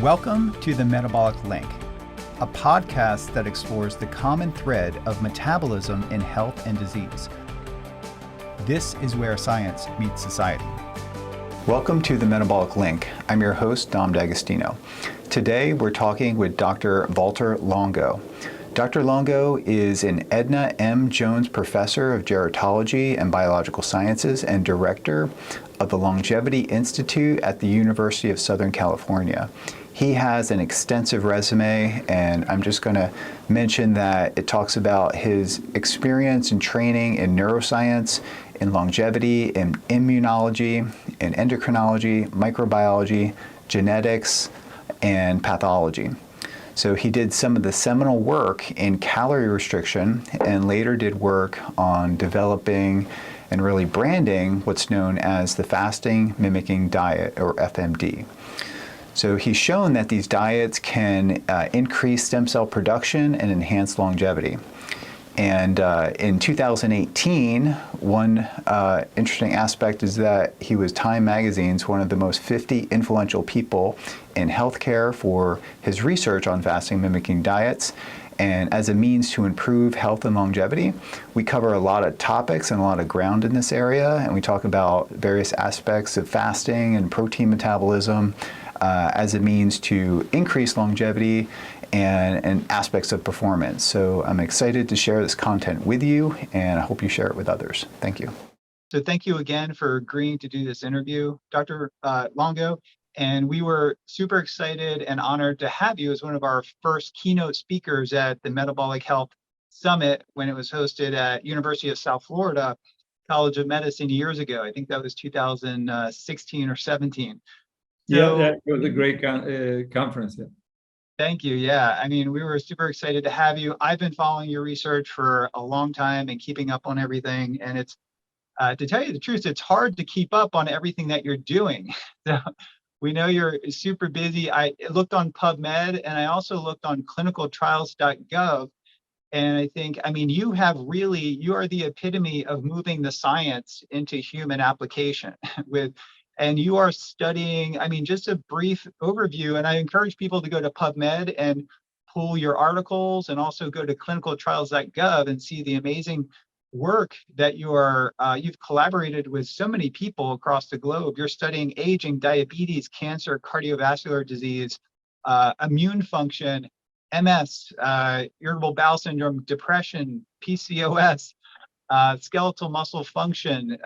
Welcome to the Metabolic Link, a podcast that explores the common thread of metabolism in health and disease. This is where science meets society. Welcome to the Metabolic Link. I'm your host, Dom D'Agostino. Today, we're talking with Dr. Valter Longo. Dr. Longo is an Edna M. Jones Professor of Gerontology and Biological Sciences and Director of the Longevity Institute at the University of Southern California. He has an extensive resume, and I'm just going to mention that it talks about his experience and training in neuroscience, in longevity, in immunology, in endocrinology, microbiology, genetics, and pathology. So he did some of the seminal work in calorie restriction and later did work on developing and really branding what's known as the fasting-mimicking diet, or FMD. So he's shown that these diets can increase stem cell production and enhance longevity. And in 2018, one interesting aspect is that he was Time Magazine's one of the most 50 influential people in healthcare for his research on fasting-mimicking diets. And as a means to improve health and longevity, we cover a lot of topics and a lot of ground in this area. And we talk about various aspects of fasting and protein metabolism as a means to increase longevity and aspects of performance. So I'm excited to share this content with you, and I hope you share it with others. Thank you. So thank you again for agreeing to do this interview, Dr. Longo. And we were super excited and honored to have you as one of our first keynote speakers at the Metabolic Health Summit when it was hosted at University of South Florida College of Medicine years ago. I think that was 2016 or 17. So, yeah, that was a great conference. Yeah. Thank you. Yeah, I mean, we were super excited to have you. I've been following your research for a long time and keeping up on everything. And it's, to tell you the truth, it's hard to keep up on everything that you're doing. So we know you're super busy. I looked on PubMed and I also looked on clinicaltrials.gov. And I think, I mean, you are the epitome of moving the science into human application and you are studying, I mean, just a brief overview, and I encourage people to go to PubMed and pull your articles and also go to clinicaltrials.gov and see the amazing work that you've collaborated with so many people across the globe. You're studying aging, diabetes, cancer, cardiovascular disease, immune function, MS, irritable bowel syndrome, depression, PCOS, skeletal muscle function,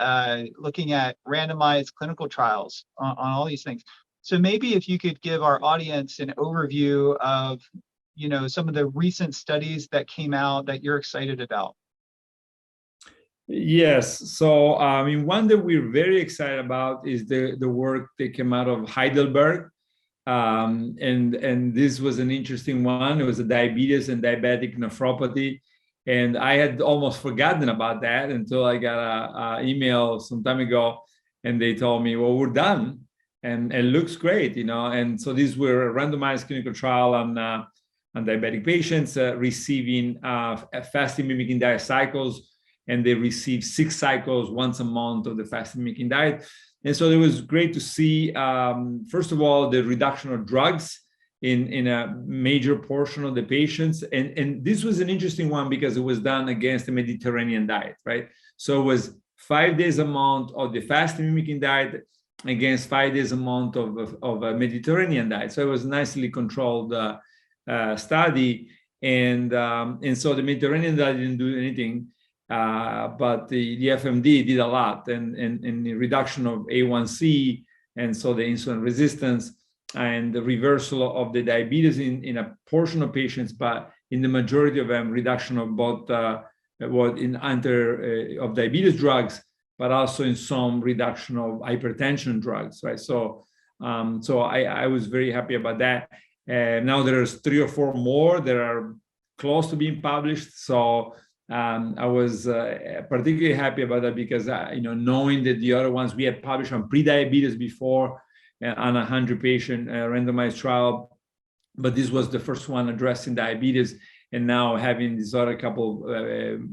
looking at randomized clinical trials on all these things. So maybe if you could give our audience an overview of, some of the recent studies that came out that you're excited about. Yes. So, I mean, one that we're very excited about is the work that came out of Heidelberg. And this was an interesting one. It was a diabetes and diabetic nephropathy. And I had almost forgotten about that until I got an email some time ago, and they told me, well, we're done, and it looks great, And so these were a randomized clinical trial on diabetic patients receiving fasting-mimicking diet cycles, and they received 6 cycles once a month of the fasting-mimicking diet. And so it was great to see, first of all, the reduction of drugs in a major portion of the patients. And this was an interesting one because it was done against the Mediterranean diet, right? So it was 5 days a month of the fasting-mimicking diet against 5 days a month of a Mediterranean diet. So it was a nicely controlled study. And so the Mediterranean diet didn't do anything, but the FMD did a lot, and the reduction of A1C, and so the insulin resistance, and the reversal of the diabetes in a portion of patients, but in the majority of them, reduction of both of diabetes drugs, but also in some reduction of hypertension drugs, right? So, I was very happy about that. Now there's 3 or 4 more that are close to being published. So I was particularly happy about that because knowing that the other ones we had published on pre-diabetes before, on a 100-patient randomized trial, but this was the first one addressing diabetes, and now having these other couple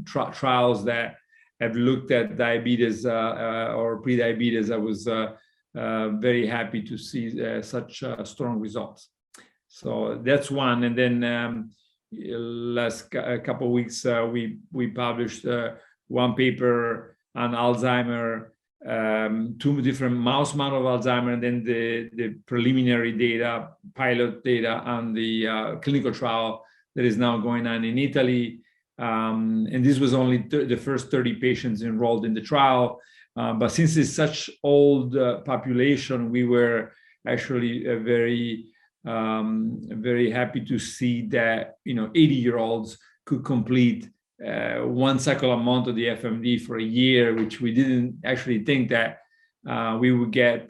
trials that have looked at diabetes or pre-diabetes, I was very happy to see such strong results. So that's one. And then last couple of weeks, we published one paper on Alzheimer, two different mouse model of Alzheimer, and then the preliminary data, pilot data on the clinical trial that is now going on in Italy. And this was only the first 30 patients enrolled in the trial. But since it's such old population, we were actually very happy to see that 80-year-olds could complete one cycle a month of the FMD for a year, which we didn't actually think that we would get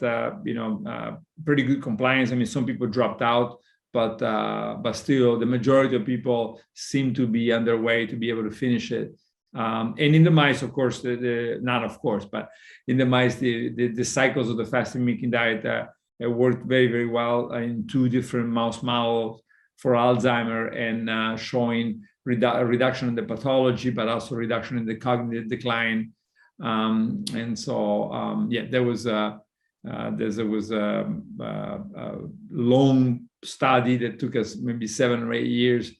pretty good compliance. I mean, some people dropped out, but still the majority of people seem to be on their way to be able to finish it. And in the mice, of course, not of course, but in the mice, the cycles of the fasting-mimicking diet worked very, very well in two different mouse models for Alzheimer, and showing reduction in the pathology, but also reduction in the cognitive decline. And so, there was a long study that took us maybe 7 or 8 years,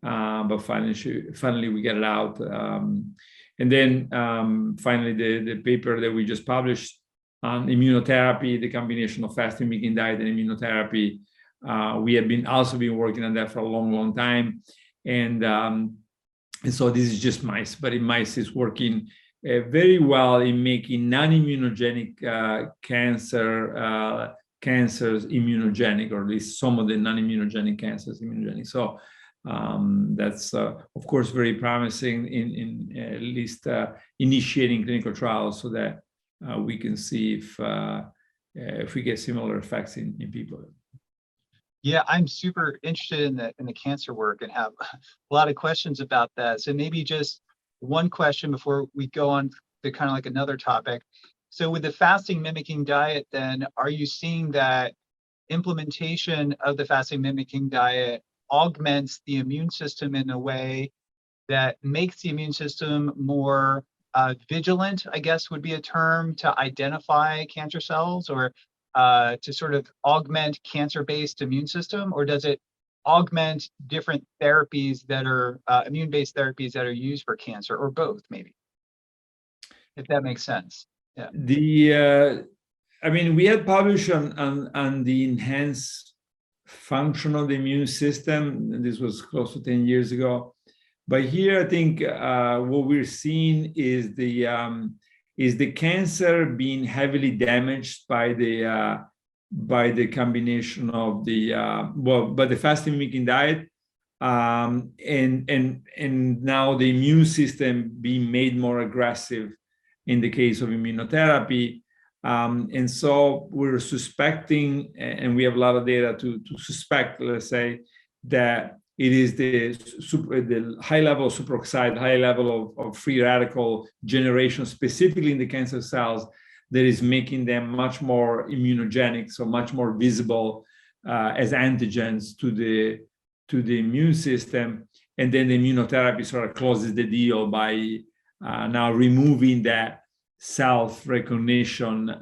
but finally we get it out. And then finally, the paper that we just published on immunotherapy, the combination of fasting-mimicking diet and immunotherapy. We have also been working on that for a long, long time. And so this is just mice, but in mice it's working very well in making non-immunogenic cancers immunogenic, or at least some of the non-immunogenic cancers immunogenic. So that's of course very promising in at least initiating clinical trials, so that we can see if we get similar effects in people. Yeah, I'm super interested in the cancer work and have a lot of questions about that. So maybe just one question before we go on to kind of like another topic. So with the fasting mimicking diet, then are you seeing that implementation of the fasting mimicking diet augments the immune system in a way that makes the immune system more vigilant, I guess would be a term, to identify cancer cells, or to sort of augment cancer-based immune system? Or does it augment different therapies that are immune-based therapies that are used for cancer, or both, maybe, if that makes sense? Yeah. I mean, we had published on the enhanced function of the immune system, and this was close to 10 years ago. But here, I think what we're seeing is the cancer being heavily damaged by the combination of by the fasting mimicking diet, and now the immune system being made more aggressive in the case of immunotherapy. And so we're suspecting, and we have a lot of data to suspect, let's say, that it is the high level of superoxide, high level of free radical generation, specifically in the cancer cells, that is making them much more immunogenic, so much more visible as antigens to the immune system. And then the immunotherapy sort of closes the deal by now removing that self-recognition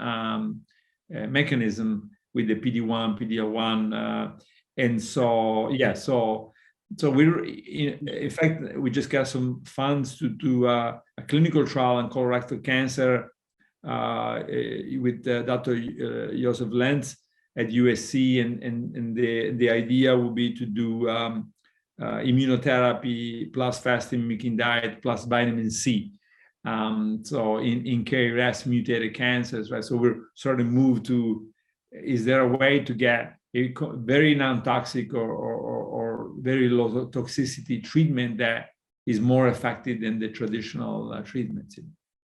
mechanism with the PD-1, PD-L1, and so so we're in fact we just got some funds to do a clinical trial on colorectal cancer with Dr. Joseph Lenz at USC, and the idea will be to do immunotherapy plus fasting mimicking diet plus vitamin C. So in KRAS mutated cancers, right? So we're sort of moved to, is there a way to get a very non-toxic or very low toxicity treatment that is more effective than the traditional treatments?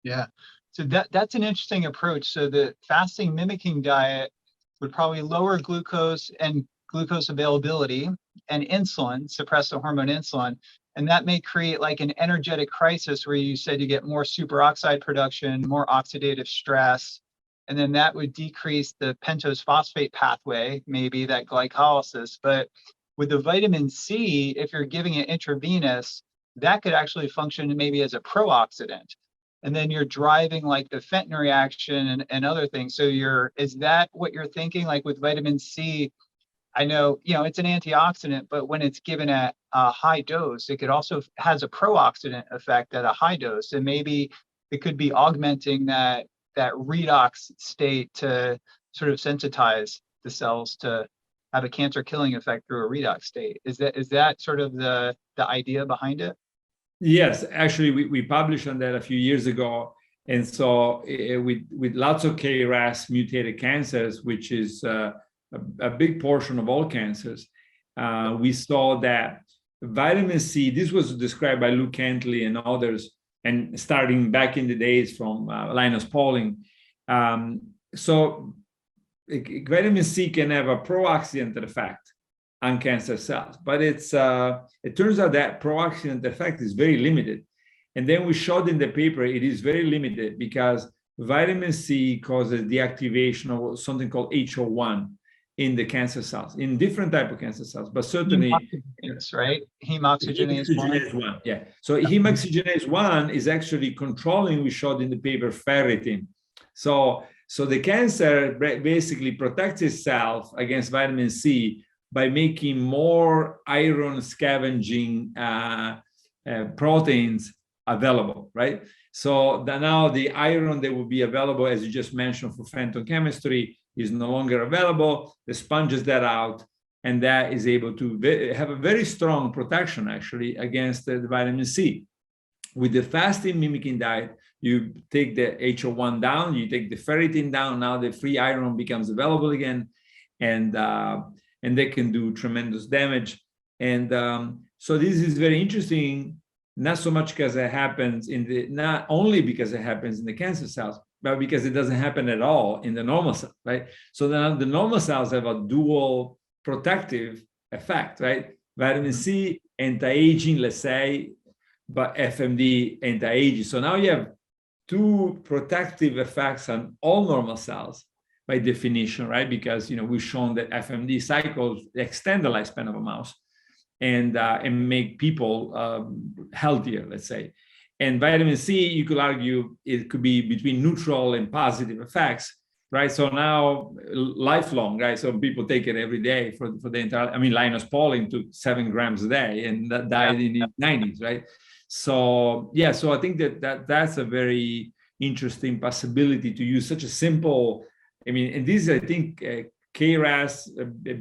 Yeah, so that's an interesting approach. So the fasting mimicking diet would probably lower glucose and glucose availability and insulin, suppress the hormone insulin. And that may create like an energetic crisis where you said you get more superoxide production, more oxidative stress, and then that would decrease the pentose phosphate pathway, maybe that glycolysis. But with the vitamin C, if you're giving it intravenous, that could actually function maybe as a pro-oxidant. And then you're driving like the Fenton reaction and other things. So is that what you're thinking? Like with vitamin C, I know, it's an antioxidant, but when it's given at a high dose, it could also has a pro-oxidant effect at a high dose. And maybe it could be augmenting that redox state to sort of sensitize the cells to have a cancer killing effect through a redox state. Is that sort of the idea behind it? Yes, actually, we published on that a few years ago. And so with lots of KRAS mutated cancers, which is a big portion of all cancers, we saw that vitamin C, this was described by Luke Kentley and others, and starting back in the days from Linus Pauling. So vitamin C can have a pro-oxidant effect on cancer cells, but it turns out that pro-oxidant effect is very limited. And then we showed in the paper it is very limited because vitamin C causes deactivation of something called HO1 in the cancer cells, in different type of cancer cells, but certainly right? Hemoxygenase 1. Yeah. So hemoxygenase 1 is actually controlling, we showed in the paper, ferritin. So the cancer basically protects itself against vitamin C by making more iron scavenging proteins available, right? So now the iron that will be available, as you just mentioned, for phantom chemistry is no longer available. The sponges that out, and that is able to have a very strong protection actually against the vitamin C. With the fasting mimicking diet, you take the HO1 down, you take the ferritin down, now the free iron becomes available again, and they can do tremendous damage. And so this is very interesting, not so much because it happens not only because it happens in the cancer cells, but because it doesn't happen at all in the normal cells, right? So now the normal cells have a dual protective effect, right? Vitamin C, anti-aging, let's say, but FMD, anti-aging. So now you have two protective effects on all normal cells by definition, right? Because, we've shown that FMD cycles extend the lifespan of a mouse and make people healthier, let's say. And vitamin C, you could argue it could be between neutral and positive effects, right? So now lifelong, right? So people take it every day for the entire, Linus Pauling took 7 grams a day and that died in the 90s, right? So, yeah, so I think that's a very interesting possibility to use such a simple, and this is, I think, KRAS,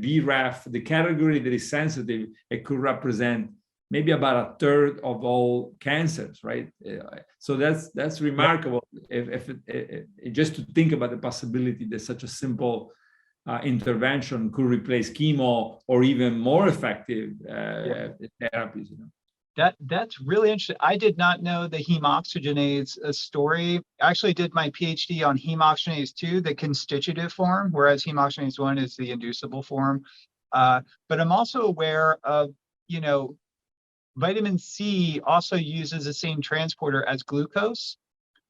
BRAF, the category that is sensitive, it could represent maybe about 1/3 of all cancers, right? So that's remarkable. If just to think about the possibility that such a simple intervention could replace chemo or even more effective therapies. That's really interesting. I did not know the hemoxygenase story. I actually did my PhD on hemoxygenase 2, the constitutive form, whereas hemoxygenase 1 is the inducible form. But I'm also aware of, vitamin C also uses the same transporter as glucose.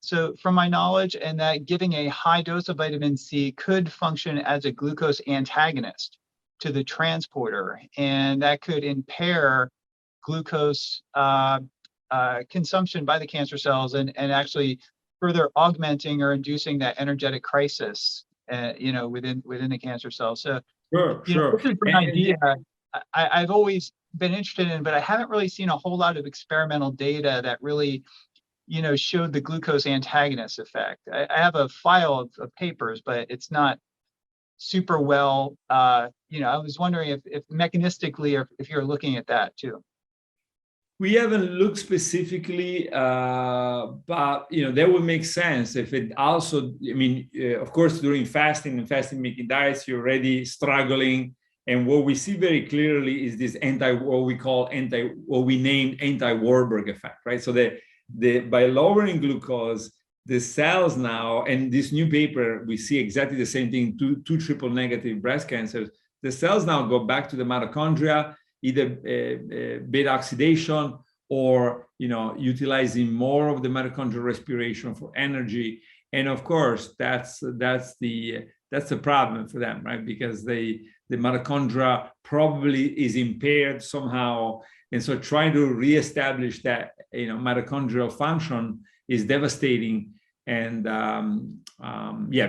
So from my knowledge, and that giving a high dose of vitamin C could function as a glucose antagonist to the transporter, and that could impair glucose consumption by the cancer cells and actually further augmenting or inducing that energetic crisis, within the cancer cells. So sure. This is an idea I've always been interested in, but I haven't really seen a whole lot of experimental data that really, showed the glucose antagonist effect. I have a file of papers, but it's not super well, I was wondering if mechanistically, or if you're looking at that too. We haven't looked specifically, but that would make sense if it also. Of course, during fasting and fasting-mimicking diets, you're already struggling, and what we see very clearly is this what we named anti-Warburg effect, right? So by lowering glucose, the cells now, and this new paper, we see exactly the same thing. Two triple negative breast cancers. The cells now go back to the mitochondria, either beta oxidation or utilizing more of the mitochondrial respiration for energy. And of course, that's the problem for them, right? Because the mitochondria probably is impaired somehow, and so trying to reestablish that mitochondrial function is devastating. And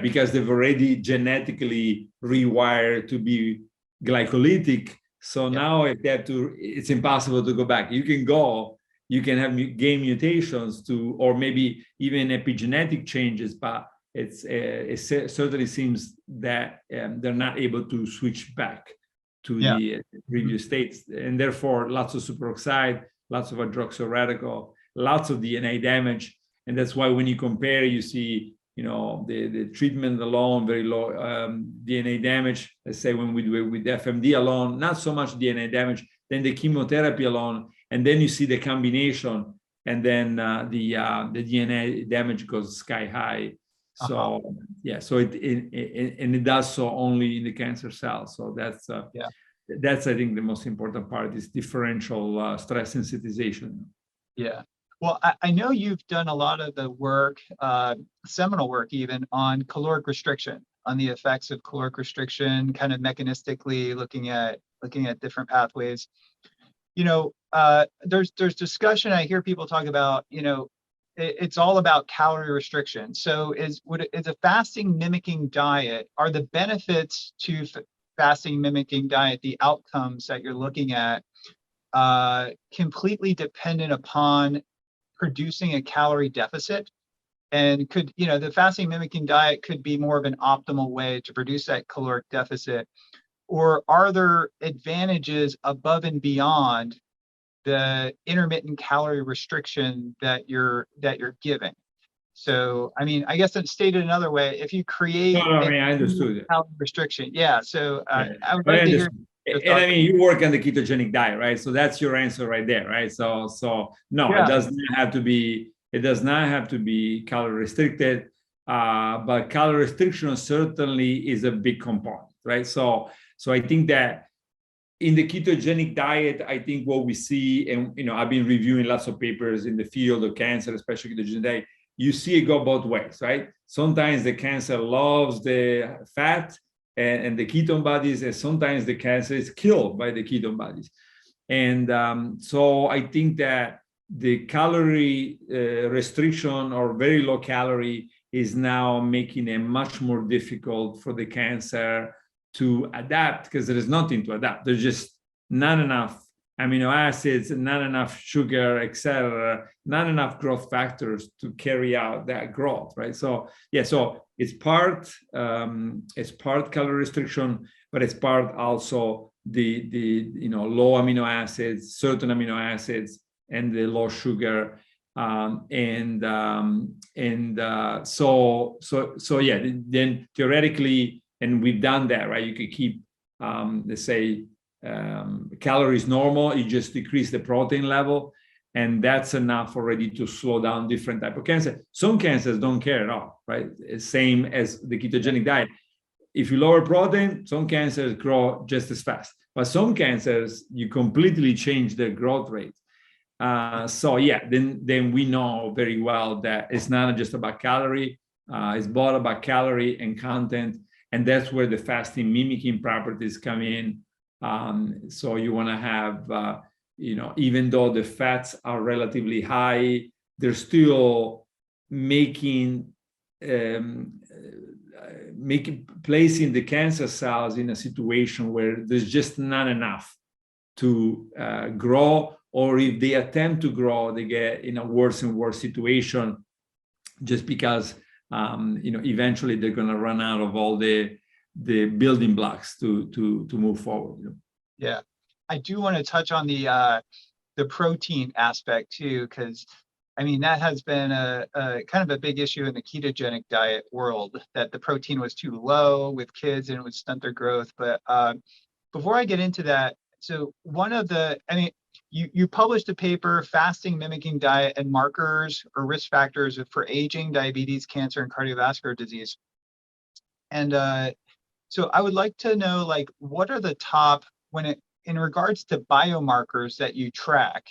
because they've already genetically rewired to be glycolytic. So now if they have to, it's impossible to go back. You can have gain mutations to, or maybe even epigenetic changes, but it certainly seems that they're not able to switch back to the previous states, and therefore lots of superoxide, lots of hydroxyl radical, lots of DNA damage. And that's why when you compare, you see, the treatment alone, very low DNA damage. Let's say when we do it with FMD alone, not so much DNA damage, then the chemotherapy alone, and then you see the combination, and then the DNA damage goes sky high. So so it does so only in the cancer cells. So that's I think the most important part is differential stress sensitization. Yeah. Well, I know you've done a lot of the work, seminal work even, on caloric restriction, on the effects of caloric restriction, kind of mechanistically looking at different pathways. There's discussion. I hear people talk about, it's all about calorie restriction. So is a fasting mimicking diet, are the benefits to fasting mimicking diet, the outcomes that you're looking at, completely dependent upon producing a calorie deficit? And could, the fasting mimicking diet could be more of an optimal way to produce that caloric deficit? Or are there advantages above and beyond the intermittent calorie restriction that you're giving? So, I mean, I guess it's stated another way, if you create I understood it. Calorie restriction. Yeah. So I would like to hear. And I mean, you work on the ketogenic diet, right? So that's your answer right there, right? So no, it does not have to be. It does not have to be calorie restricted, but calorie restriction certainly is a big component, right? So I think that in the ketogenic diet, I think what we see, and I've been reviewing lots of papers in the field of cancer, especially ketogenic diet. You see it go both ways, right? Sometimes the cancer loves the fat and the ketone bodies, and sometimes the cancer is killed by the ketone bodies. And so I think that the calorie restriction or very low calorie is now making it much more difficult for the cancer to adapt, because there is nothing to adapt. There's just not enough amino acids, not enough sugar, etc., not enough growth factors to carry out that growth, right? So so it's part calorie restriction, but it's part also the low amino acids, certain amino acids, and the low sugar, then theoretically, and we've done that, right? You could keep let's say calories normal, you just decrease the protein level, and that's enough already to slow down different type of cancer. Some cancers don't care at all, right? Same as the ketogenic diet. If you lower protein, some cancers grow just as fast, but some cancers, you completely change their growth rate. Then we know very well that it's not just about calorie, it's both about calorie and content, and that's where the fasting mimicking properties come in. So you want to have, even though the fats are relatively high, they're still placing the cancer cells in a situation where there's just not enough to grow, or if they attempt to grow, they get in a worse and worse situation, just because eventually they're going to run out of all the building blocks to move forward. Yeah, I do want to touch on the protein aspect too, because I mean that has been a kind of a big issue in the ketogenic diet world, that the protein was too low with kids and it would stunt their growth. But before I get into that, so you published a paper, Fasting Mimicking Diet and Markers or Risk Factors for Aging, Diabetes, Cancer, and Cardiovascular Disease. And so I would like to know, like, what are the top, in regards to biomarkers that you track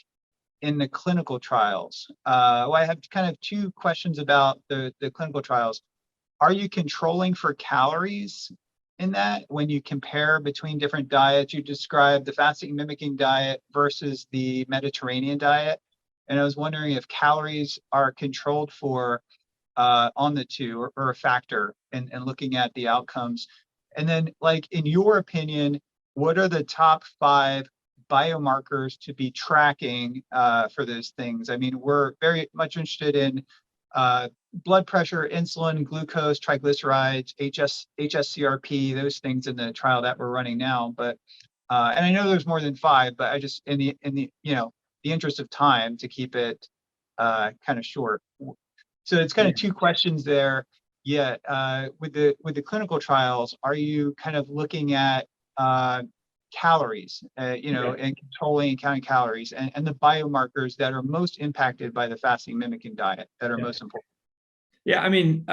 in the clinical trials? Well, I have kind of two questions about the clinical trials. Are you controlling for calories in that when you compare between different diets? You described the fasting mimicking diet versus the Mediterranean diet. And I was wondering if calories are controlled for on the two, or a factor in looking at the outcomes. And then, like, in your opinion, what are the top 5 biomarkers to be tracking for those things? I mean, we're very much interested in blood pressure, insulin, glucose, triglycerides, HSCRP, those things in the trial that we're running now. But and I know there's more than 5, but I just in the the interest of time to keep it kind of short. So it's kind of 2 questions there. Yeah, with the clinical trials, are you kind of looking at calories, and controlling and counting calories, and the biomarkers that are most impacted by the fasting mimicking diet that are most important? Yeah, I mean,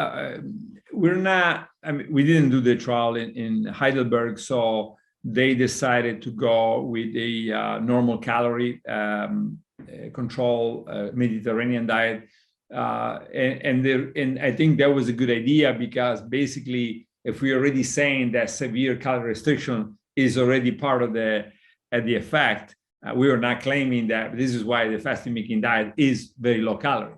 we're not. I mean, we didn't do the trial in Heidelberg, so they decided to go with a normal calorie control Mediterranean diet, and I think that was a good idea, because basically, if we're already saying that severe calorie restriction is already part of the effect, we are not claiming that this is why the fasting mimicking diet is very low calorie.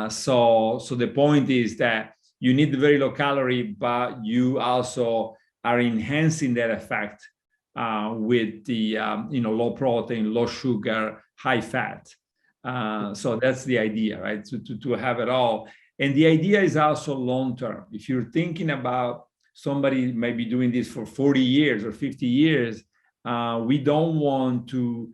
So the point is that you need the very low calorie, but you also are enhancing that effect with the low protein, low sugar, high fat. So that's the idea, right? To have it all. And the idea is also long term. If you're thinking about somebody maybe doing this for 40 years or 50 years, we don't want to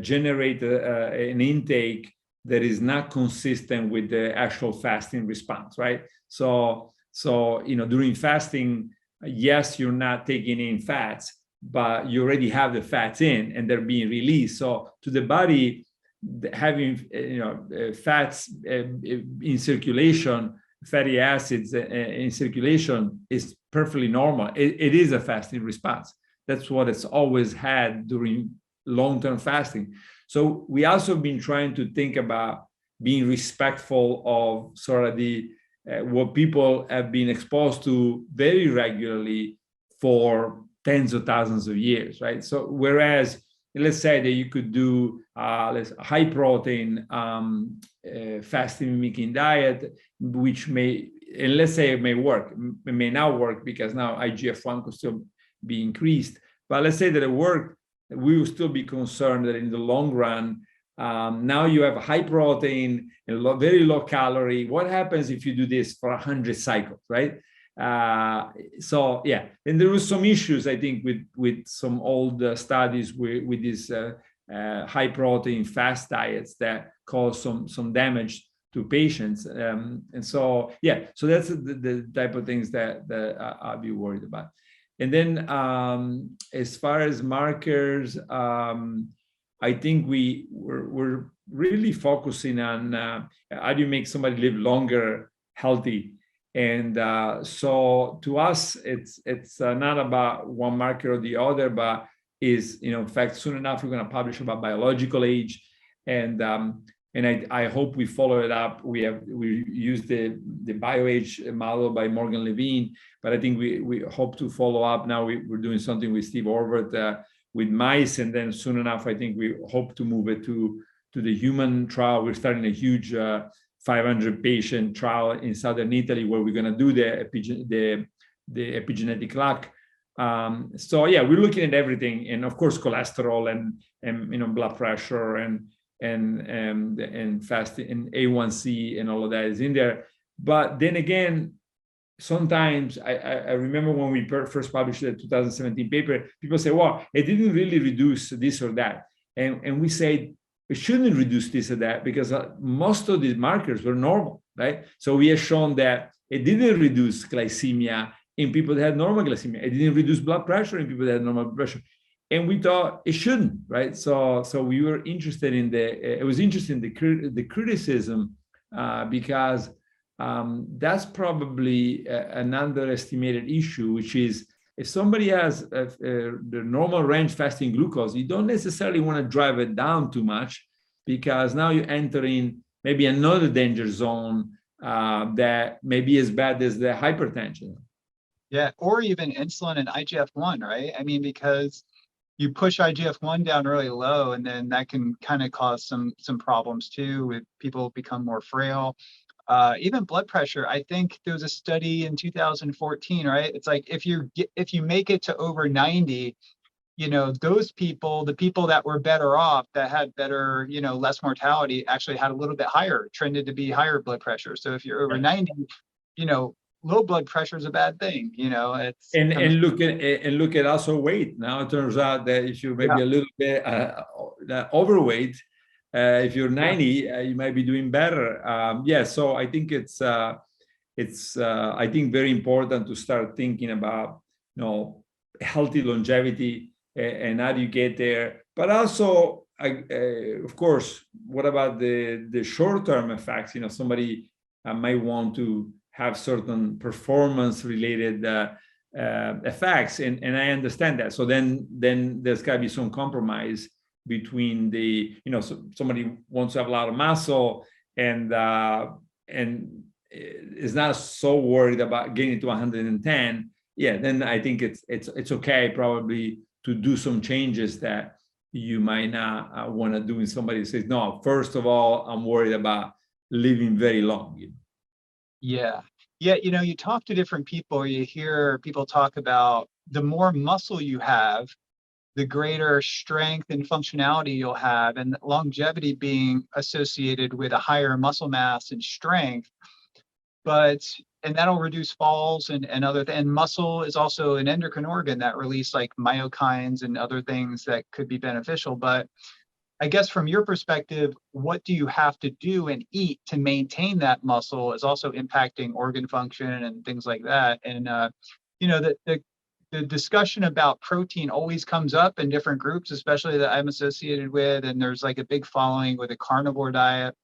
generate an intake that is not consistent with the actual fasting response, right? So during fasting, yes, you're not taking in fats, but you already have the fats in and they're being released. So to the body, having fats in circulation, fatty acids in circulation is perfectly normal. It is a fasting response. That's what it's always had during long-term fasting. So we also have been trying to think about being respectful of sort of what people have been exposed to very regularly for tens of thousands of years, right? So whereas, let's say that you could do high protein fasting mimicking diet, which and let's say it may work, it may not work because now IGF-1 could still be increased. But let's say that it worked, we will still be concerned that in the long run, now you have high protein and very low calorie. What happens if you do this for 100 cycles, right? So yeah, and there was some issues, I think, with some old studies with these high protein fast diets that cause some damage to patients. And so yeah, so that's the type of things that I'll be worried about. And then as far as markers, I think we're really focusing on how do you make somebody live longer, healthy. And so to us, it's not about one marker or the other, but is, in fact, soon enough, we're going to publish about biological age. And I hope we follow it up. We use the BioAge model by Morgan Levine, but I think we hope to follow up. Now we're doing something with Steve Orvert with mice, and then soon enough, I think we hope to move it to the human trial. We're starting a huge 500 patient trial in southern Italy where we're going to do the epigenetic clock. So yeah, we're looking at everything, and of course cholesterol and blood pressure and fasting and A1C and all of that is in there. But then again, sometimes I remember when we first published the 2017 paper, people say, well, it didn't really reduce this or that. And we said, it shouldn't reduce this or that because most of these markers were normal, right? So we have shown that it didn't reduce glycemia in people that had normal glycemia. It didn't reduce blood pressure in people that had normal blood pressure. And we thought it shouldn't, right? So we were interested in it was interesting, the criticism, because that's probably an underestimated issue, which is if somebody has the normal range fasting glucose, you don't necessarily want to drive it down too much because now you're entering maybe another danger zone that may be as bad as the hypertension. Yeah, or even insulin and IGF-1, right? I mean, because you push IGF-1 down really low, and then that can kind of cause some problems too, with people become more frail. Even blood pressure. I think there was a study in 2014, right? It's like if you make it to over 90, those people, the people that were better off, that had better, less mortality, actually had a little bit higher, trended to be higher blood pressure. So if you're over 90, low blood pressure is a bad thing. It's and look at also weight. Now it turns out that if you're maybe a little bit overweight, if you're 90, you might be doing better. So I think it's I think very important to start thinking about healthy longevity and how do you get there. But also, of course, what about the short-term effects? Somebody might want to have certain performance-related effects, and I understand that. So then there's got to be some compromise between somebody wants to have a lot of muscle and is not so worried about getting to 110. Then I think it's okay probably to do some changes that you might not want to do. And somebody says, no, first of all, I'm worried about living very long. Yeah. You talk to different people, or you hear people talk about the more muscle you have, the greater strength and functionality you'll have, and longevity being associated with a higher muscle mass and strength. And that'll reduce falls and muscle is also an endocrine organ that release like myokines and other things that could be beneficial. But I guess from your perspective, what do you have to do and eat to maintain that muscle is also impacting organ function and things like that. And the discussion about protein always comes up in different groups, especially that I'm associated with, and there's like a big following with a carnivore diet.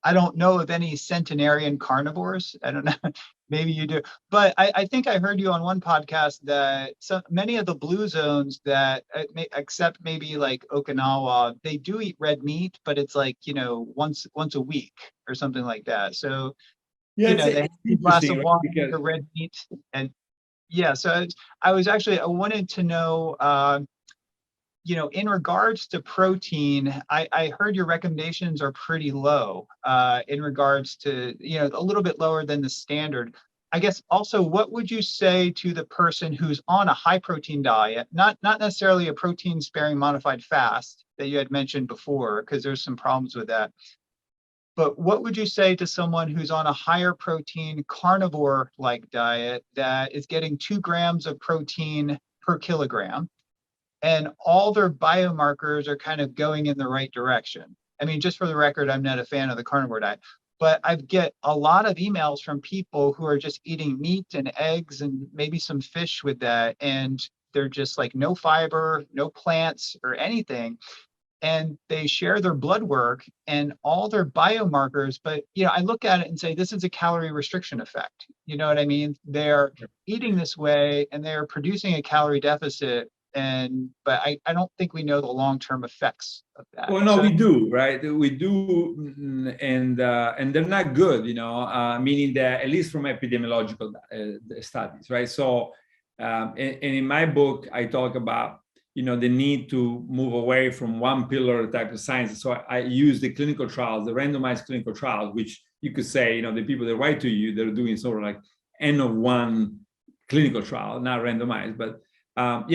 I don't know of any centenarian carnivores. I don't know. Maybe you do. But I think I heard you on one podcast that many of the blue zones that, except maybe like Okinawa, they do eat red meat, but it's like, once a week or something like that. So, they have a glass of water with the red meat. And so I wanted to know, in regards to protein, I heard your recommendations are pretty low in regards to, a little bit lower than the standard. I guess also, what would you say to the person who's on a high protein diet, not necessarily a protein sparing modified fast that you had mentioned before, because there's some problems with that. But what would you say to someone who's on a higher protein carnivore-like diet that is getting 2 grams of protein per kilogram, and all their biomarkers are kind of going in the right direction? I mean, just for the record, I'm not a fan of the carnivore diet, but I get a lot of emails from people who are just eating meat and eggs and maybe some fish with that, and they're just like no fiber, no plants or anything. And they share their blood work and all their biomarkers, but I look at it and say, this is a calorie restriction effect. You know what I mean? They're eating this way and they're producing a calorie deficit. But I don't think we know the long-term effects of that. Well, no, we do, right? We do, and they're not good, meaning that at least from epidemiological studies, right? So, and in my book, I talk about the need to move away from one pillar type of science. So I use the clinical trials, the randomized clinical trials, which you could say, the people that write to you, they're doing sort of like N of 1 clinical trial, not randomized, but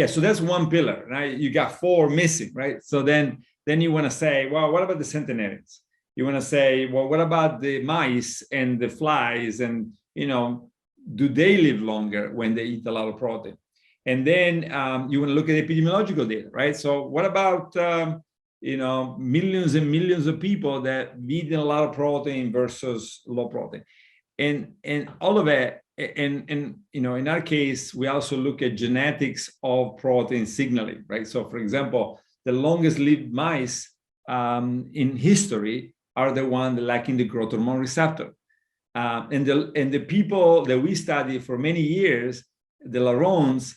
so that's one pillar, right? You got 4 missing, right? So then you want to say, well, what about the centenarians? You want to say, well, what about the mice and the flies? And, do they live longer when they eat a lot of protein? And then you want to look at epidemiological data, right? So what about, millions and millions of people that eat a lot of protein versus low protein? And all of it. And in our case, we also look at genetics of protein signaling, right? So, for example, the longest lived mice in history are the ones lacking the growth hormone receptor. And the people that we studied for many years, the Larons,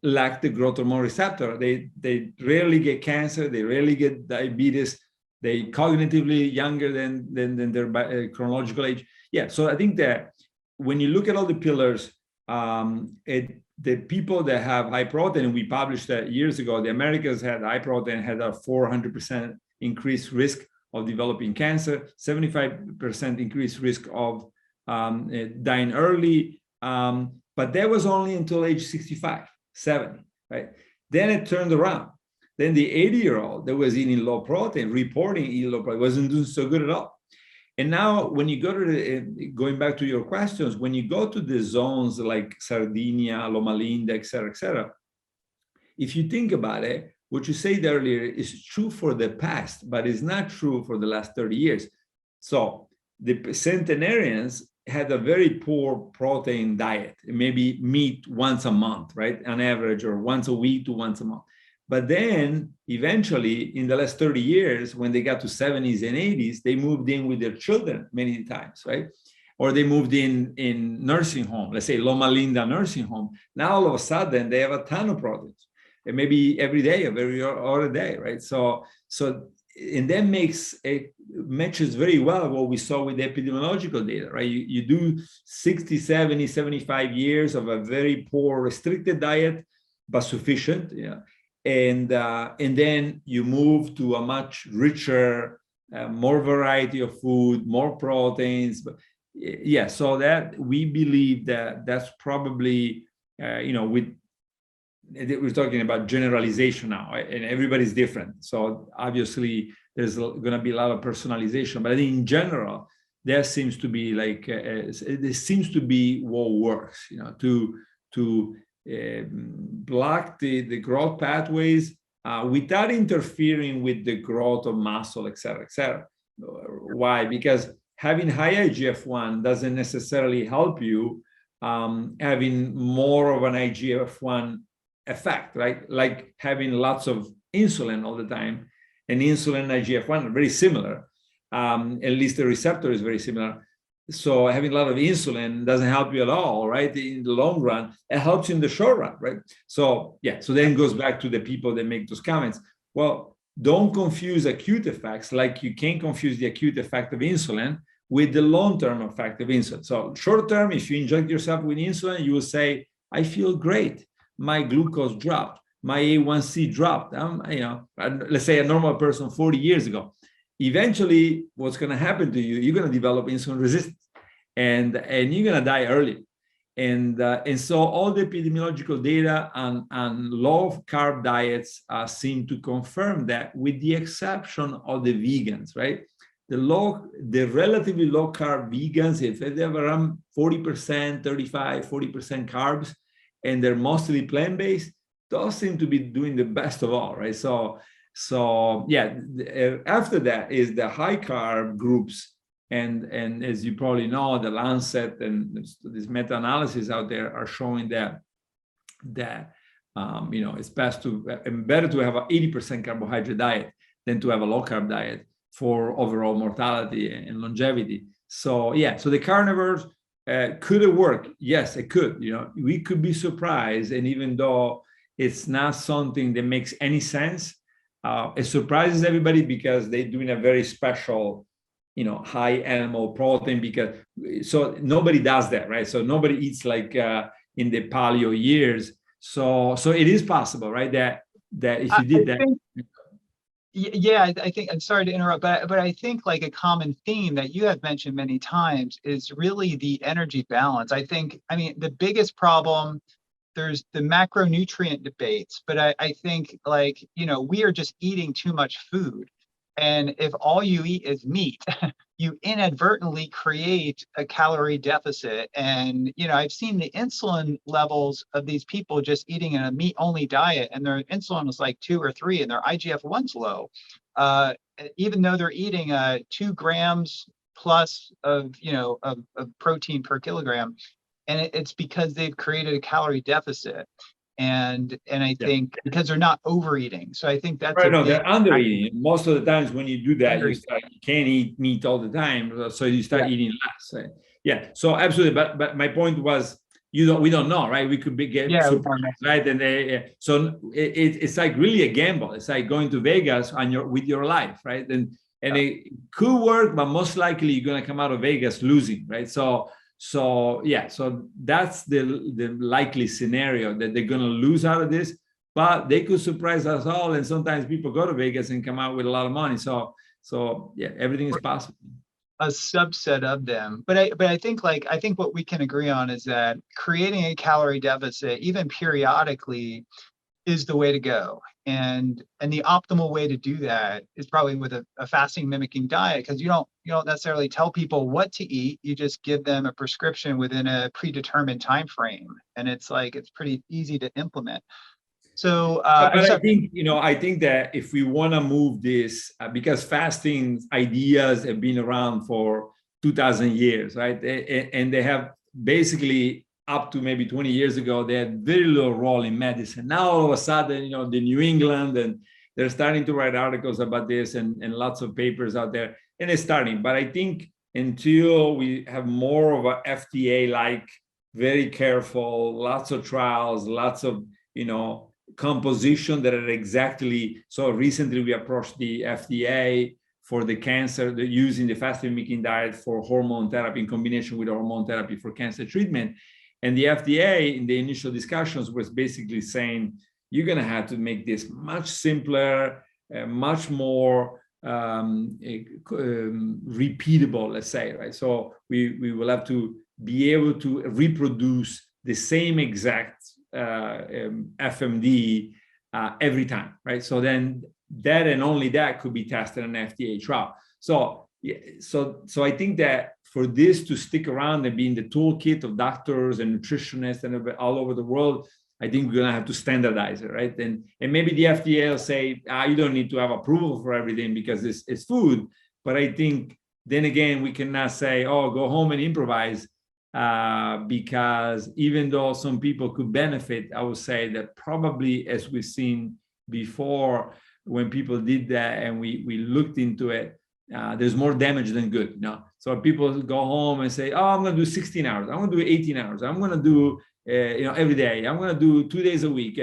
lack the growth hormone receptor. They rarely get cancer. They rarely get diabetes. They cognitively younger than their chronological age. So I think that when you look at all the pillars, the people that have high protein, and we published that years ago, the Americans had high protein, had a 400% increased risk of developing cancer, 75% increased risk of dying early. But that was only until age 65, 70. right? Then it turned around. Then the 80-year-old that was eating low protein, reporting eating low protein, wasn't doing so good at all. And now when you go to the, going back to your questions, when you go to the zones like Sardinia, Loma Linda, et cetera, if you think about it, what you said earlier is true for the past, but it's not true for the last 30 years. So the centenarians had a very poor protein diet, maybe meat once a month, right? On average, or once a week to once a month. But then eventually in the last 30 years, when they got to 70s and 80s, they moved in with their children many times, right? Or they moved in nursing home, let's say Loma Linda nursing home. Now all of a sudden they have a ton of proteins, and maybe every day, every other day, right? So and that matches very well what we saw with the epidemiological data, right? You do 60, 70, 75 years of a very poor restricted diet, but sufficient, yeah. And then you move to a much richer, more variety of food, more proteins. But yeah, so that we believe that that's probably, we're talking about generalization now, and everybody's different. So obviously there's going to be a lot of personalization, but I think in general, there seems to be like, it seems to be what works, to block the growth pathways without interfering with the growth of muscle, et cetera, et cetera. Why? Because having high IGF-1 doesn't necessarily help you having more of an IGF-1 effect, right? Like having lots of insulin all the time, and insulin and IGF-1 are very similar. At least the receptor is very similar. So having a lot of insulin doesn't help you at all, right? In the long run, it helps you in the short run, right? So yeah, so then it goes back to the people that make those comments. Well, don't confuse acute effects, like you can't confuse the acute effect of insulin with the long-term effect of insulin. So short-term, if you inject yourself with insulin, you will say, I feel great. My glucose dropped, my A1C dropped. Let's say a normal person 40 years ago. Eventually, what's going to happen to you? You're going to develop insulin resistance, and you're going to die early. And so all the epidemiological data on low carb diets seem to confirm that, with the exception of the vegans, right? The relatively low carb vegans, if they have around 40%, 35, 40% carbs, and they're mostly plant-based, those seem to be doing the best of all, right? So yeah, after that is the high carb groups, and as you probably know, the Lancet and this meta-analysis out there are showing that it's best better to have an 80% carbohydrate diet than to have a low carb diet for overall mortality and longevity. So yeah, so the carnivores. Could it work? Yes, it could. We could be surprised, and even though it's not something that makes any sense, it surprises everybody because they're doing a very special, high animal protein. So nobody does that, right? So nobody eats like in the paleo years. So it is possible, right? That if you did that. Yeah, I think, I'm sorry to interrupt, but I think like a common theme that you have mentioned many times is really the energy balance. I mean, the biggest problem, there's the macronutrient debates, but I think like, we are just eating too much food. And if all you eat is meat, you inadvertently create a calorie deficit. And, I've seen the insulin levels of these people just eating in a meat-only diet, and their insulin is like 2 or 3, and their IGF-1's low, even though they're eating 2 grams plus of protein per kilogram. And it's because they've created a calorie deficit. And I think because they're not overeating. So I think that's right. No, they're undereating. Most of the times when you do that, you can't eat meat all the time, so you start eating less. Right? Yeah. So absolutely. But my point was, we don't know, right? We could get surprised, right? And so it's like really a gamble. It's like going to Vegas with your life, right? And it could work, but most likely you're going to come out of Vegas losing, right? So yeah, so that's the likely scenario, that they're going to lose out of this, but they could surprise us all. And sometimes people go to Vegas and come out with a lot of money. So yeah, everything is possible. A subset of them, but I think what we can agree on is that creating a calorie deficit, even periodically, is the way to go. And the optimal way to do that is probably with a fasting mimicking diet, because you don't necessarily tell people what to eat. You just give them a prescription within a predetermined time frame, and it's pretty easy to implement. So, but I think, I think that if we want to move this, because fasting ideas have been around for 2,000 years, right? And they have basically, up to maybe 20 years ago, they had very little role in medicine. Now, all of a sudden, the New England, and they're starting to write articles about this and lots of papers out there, and it's starting. But I think until we have more of a FDA-like, very careful, lots of trials, lots of, composition that are exactly, so recently we approached the FDA for the cancer, using the fasting-mimicking diet for hormone therapy in combination with hormone therapy for cancer treatment. And the FDA, in the initial discussions, was basically saying, you're going to have to make this much simpler, much more repeatable, let's say, right? So we will have to be able to reproduce the same exact FMD every time, right? So then that and only that could be tested in an FDA trial. So I think that for this to stick around and be in the toolkit of doctors and nutritionists and all over the world, I think we're going to have to standardize it, right? And maybe the FDA will say, you don't need to have approval for everything because it's food. But I think then again, we cannot say, oh, go home and improvise, because even though some people could benefit, I would say that probably, as we've seen before, when people did that and we looked into it, there's more damage than good. So people go home and say, oh, I'm going to do 16 hours. I'm going to do 18 hours. I'm going to do, every day. I'm going to do 2 days a week.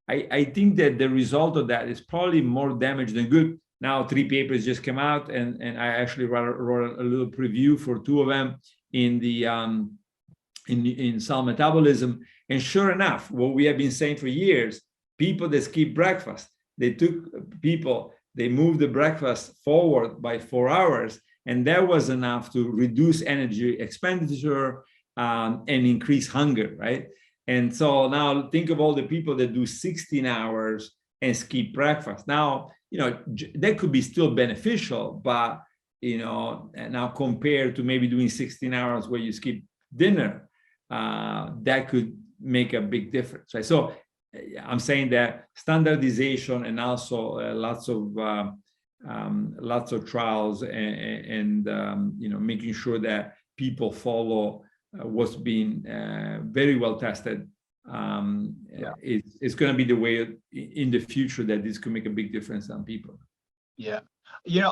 I think that the result of that is probably more damage than good. Now, 3 papers just came out, and I actually wrote a little preview for 2 of them in the in Cell Metabolism. And sure enough, what we have been saying for years, people that skip breakfast, they moved the breakfast forward by 4 hours, and that was enough to reduce energy expenditure and increase hunger, right? And so now think of all the people that do 16 hours and skip breakfast. Now, that could be still beneficial, but, now compared to maybe doing 16 hours where you skip dinner, that could make a big difference, right? So I'm saying that standardization and also lots of trials and making sure that people follow what's been very well tested is going to be the way in the future that this could make a big difference on people. Yeah.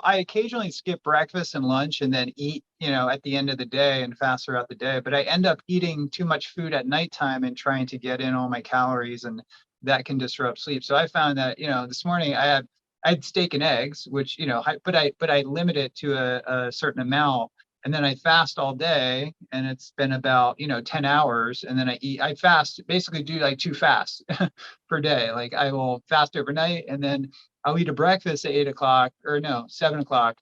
I occasionally skip breakfast and lunch and then eat, at the end of the day and fast throughout the day, but I end up eating too much food at nighttime and trying to get in all my calories, and that can disrupt sleep. So I found that, this morning I had steak and eggs, which, but I limit it to a certain amount, and then I fast all day, and it's been about, 10 hours. And then I fast, basically do like 2 fasts per day. Like I will fast overnight, and then I'll eat a breakfast at 7 o'clock.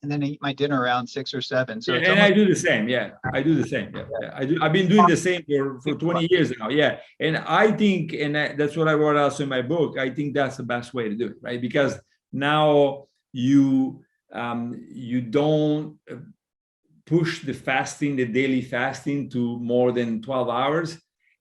And then I eat my dinner around 6 or 7. So and I do the same. Yeah, I do the same. Yeah. I've been doing the same for 20 years now. Yeah, and I think, and that's what I wrote also in my book, I think that's the best way to do it, right? Because now you don't push the daily fasting to more than 12 hours.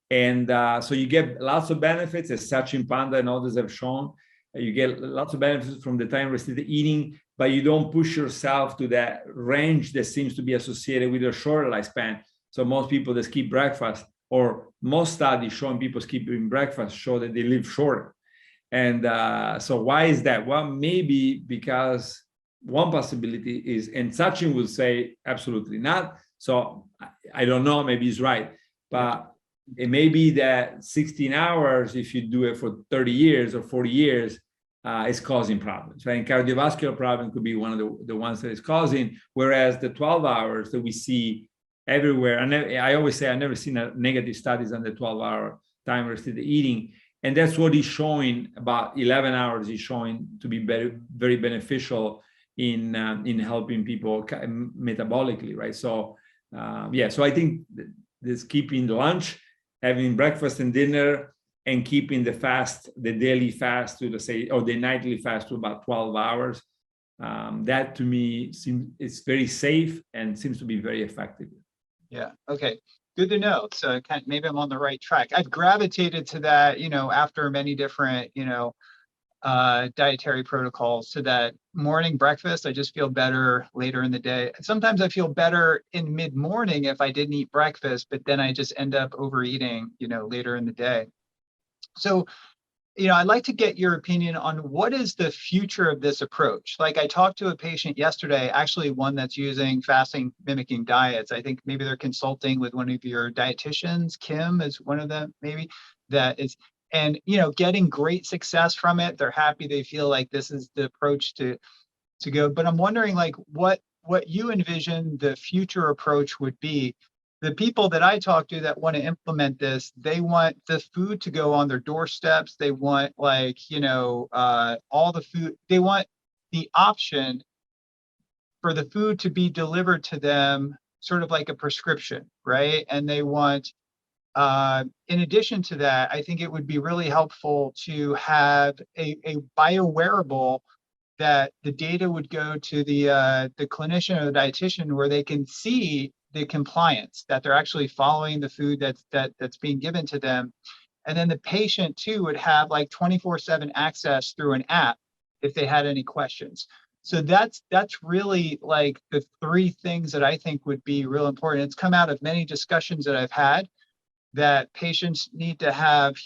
And so you get lots of benefits, as Sachin Panda and others have shown. You get lots of benefits from the time-restricted eating, but you don't push yourself to that range that seems to be associated with a shorter lifespan. So most people that skip breakfast, or most studies showing people skipping breakfast, show that they live shorter. And so why is that? Well, maybe because one possibility is, and Sachin will say absolutely not. So I don't know, maybe he's right. But it may be that 16 hours, if you do it for 30 years or 40 years, is causing problems, right? And cardiovascular problem could be one of the ones that is causing, whereas the 12 hours that we see everywhere, and I always say I've never seen a negative studies on the 12-hour time restricted eating, and that's what he's showing. About 11 hours is showing to be very, very beneficial in helping people metabolically, right? So so I think this keeping lunch, having breakfast and dinner and keeping the fast, the daily fast to the nightly fast to about 12 hours. That to me seems it's very safe and seems to be very effective. Yeah. Okay. Good to know. So maybe I'm on the right track. I've gravitated to that, after many different, dietary protocols, to that morning breakfast. I just feel better later in the day. Sometimes I feel better in mid-morning if I didn't eat breakfast, but then I just end up overeating, later in the day. So, I'd like to get your opinion on what is the future of this approach. Like, I talked to a patient yesterday, actually one that's using fasting mimicking diets. I think maybe they're consulting with one of your dietitians. Kim is one of them, maybe, that is, and, getting great success from it. They're happy. They feel like this is the approach to go. But I'm wondering, like, what you envision the future approach would be. The people that I talk to that want to implement this, they want the food to go on their doorsteps. They want, like, all the food. They want the option for the food to be delivered to them, sort of like a prescription, right? And they want, in addition to that, I think it would be really helpful to have a biowearable that the data would go to the clinician or the dietitian, where they can see the compliance, that they're actually following the food that's being given to them. And then the patient too would have like 24/7 access through an app if they had any questions. So that's really like the three things that I think would be real important. It's come out of many discussions that I've had, that patients need to have,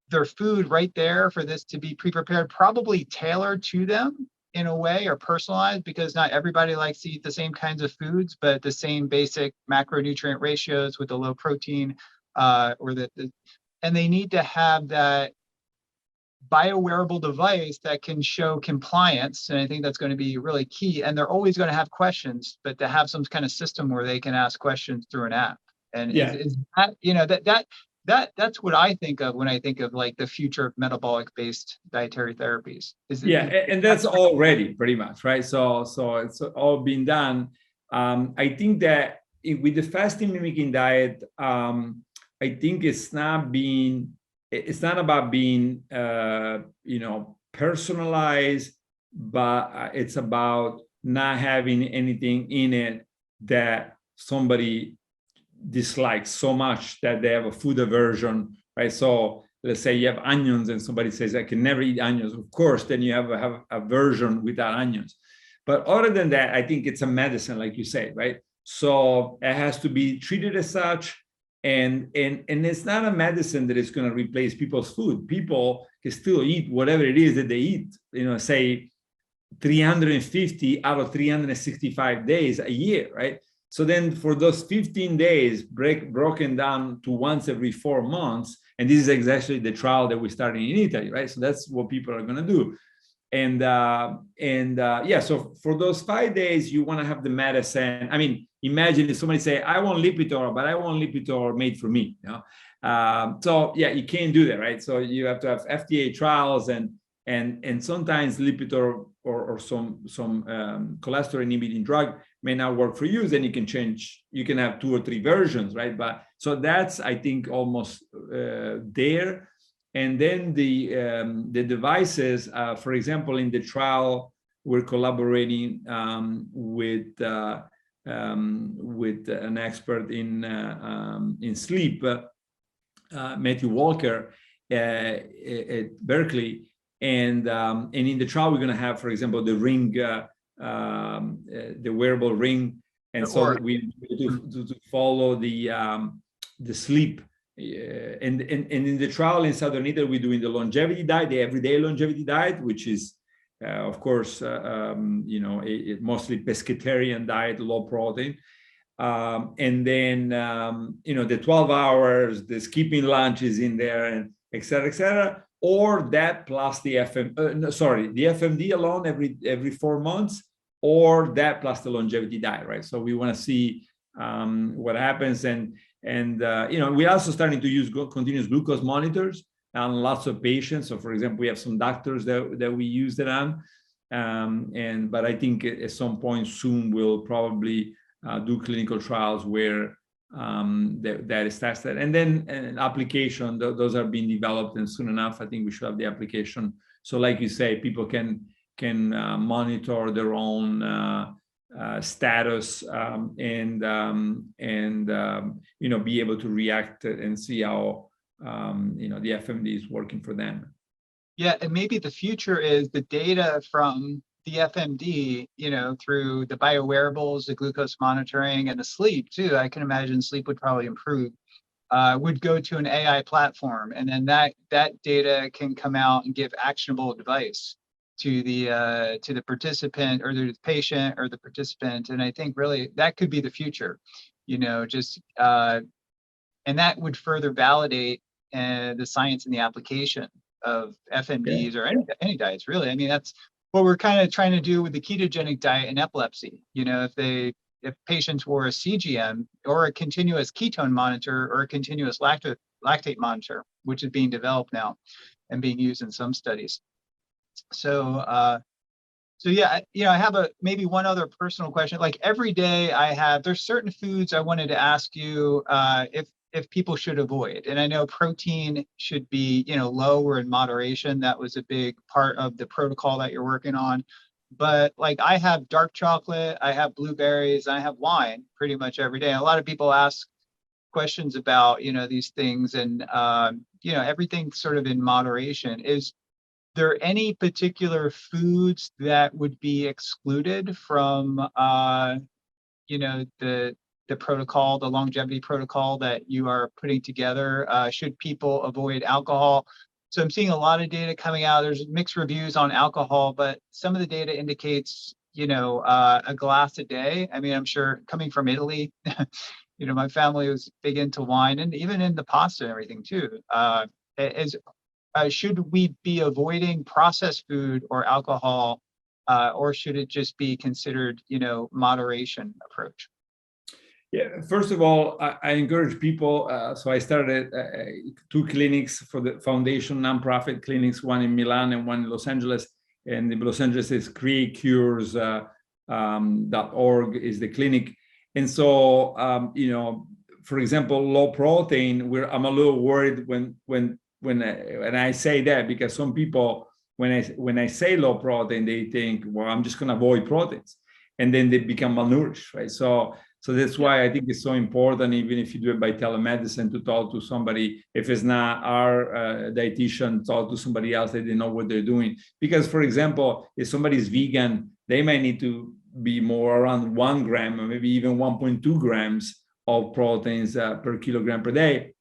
their food right there for this to be pre-prepared, probably tailored to them in a way, or personalized, because not everybody likes to eat the same kinds of foods, but the same basic macronutrient ratios with the low protein, and they need to have that biowearable device that can show compliance. And I think that's going to be really key. And they're always going to have questions, but to have some kind of system where they can ask questions through an app. And is that, that's what I think of when I think of like the future of metabolic-based dietary therapies. And that's already pretty much, right? So it's all been done. I think that with the fasting mimicking diet, I think it's not about being personalized, but it's about not having anything in it that somebody dislikes so much that they have a food aversion, right? So let's say you have onions and somebody says, I can never eat onions. Of course, then you have a version without onions. But other than that, I think it's a medicine, like you say, right? So it has to be treated as such. And it's not a medicine that is going to replace people's food. People can still eat whatever it is that they eat, say 350 out of 365 days a year, right? So then for those 15 days, broken down to once every 4 months, and this is exactly the trial that we started in Italy, right? So that's what people are going to do. So for those 5 days, you want to have the medicine. I mean, imagine if somebody say, I want Lipitor, but I want Lipitor made for me. You can't do that, right? So you have to have FDA trials, and sometimes Lipitor or some cholesterol inhibiting drug may not work for you. Then you can change. You can have 2 or 3 versions, right? But so that's, I think, almost there. And then the devices, for example, in the trial, we're collaborating with an expert in sleep, Matthew Walker at Berkeley, and in the trial we're going to have, for example, the ring, the wearable ring, and so we to follow the sleep. And in the trial in Southern Italy, we're doing the longevity diet, the everyday longevity diet, which is, of course, a mostly pescatarian diet, low protein. And then, the 12 hours, the skipping lunch is in there, and et cetera, or that plus the the FMD alone every 4 months, or that plus the longevity diet, right? So we want to see what happens. And we're also starting to use continuous glucose monitors on lots of patients. So for example, we have some doctors that we use it on. But I think at some point soon we'll probably do clinical trials where that is tested. And then an application, those are being developed, and soon enough, I think we should have the application. So like you say, people can monitor their own status and be able to react and see how the FMD is working for them. Yeah, and maybe the future is the data from the FMD, through the biowearables, the glucose monitoring, and the sleep too. I can imagine sleep would probably improve. Would go to an AI platform, and then that data can come out and give actionable advice to the participant or the patient or the participant. And I think really that could be the future, and that would further validate the science and the application of FMDs or any diets, really. I mean, that's what we're kind of trying to do with the ketogenic diet in epilepsy. If patients were a CGM or a continuous ketone monitor or a continuous lactate monitor, which is being developed now and being used in some studies. So yeah, I have maybe one other personal question. Like every day there's certain foods I wanted to ask you if people should avoid. And I know protein should be, low or in moderation. That was a big part of the protocol that you're working on. But like I have dark chocolate, I have blueberries, I have wine pretty much every day. And a lot of people ask questions about, these things, and, everything sort of in moderation. Is there any particular foods that would be excluded from, the protocol, the longevity protocol that you are putting together? Should people avoid alcohol? So I'm seeing a lot of data coming out. There's mixed reviews on alcohol, but some of the data indicates, a glass a day. I mean, I'm sure coming from Italy, my family was big into wine, and even in the pasta and everything too. Should we be avoiding processed food or alcohol, or should it just be considered, moderation approach? Yeah, first of all, I encourage people. So I started 2 clinics for the foundation, nonprofit clinics, one in Milan and one in Los Angeles. And in Los Angeles is createcures.org is the clinic. And so, for example, low protein, I'm a little worried when I say that, because some people, when I say low protein, they think, well, I'm just going to avoid proteins, and then they become malnourished, right? So that's why I think it's so important, even if you do it by telemedicine, to talk to somebody. If it's not our dietitian, talk to somebody else that they know what they're doing. Because, for example, if somebody's vegan, they might need to be more around 1 gram or maybe even 1.2 grams of proteins per kilogram per day.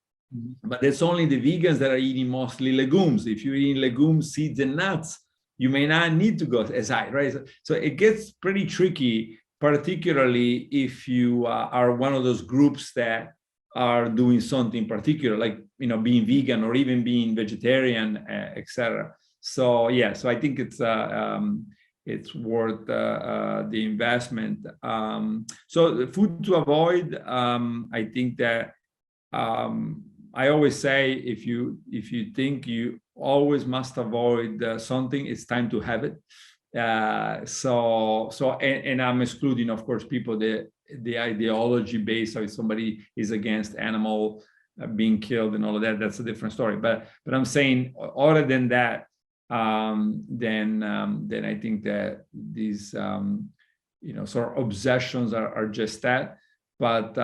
But that's only the vegans that are eating mostly legumes. If you're eating legumes, seeds, and nuts, you may not need to go as high, right? So it gets pretty tricky, particularly if you are one of those groups that are doing something particular, like being vegan or even being vegetarian, etc. So yeah, so I think it's worth the investment. So the food to avoid, I think that I always say, if you think you always must avoid something, it's time to have it. And I'm excluding, of course, people the ideology based, so if somebody is against animal being killed and all of that, that's a different story. But I'm saying, other than that, then I think that these sort of obsessions are just that. But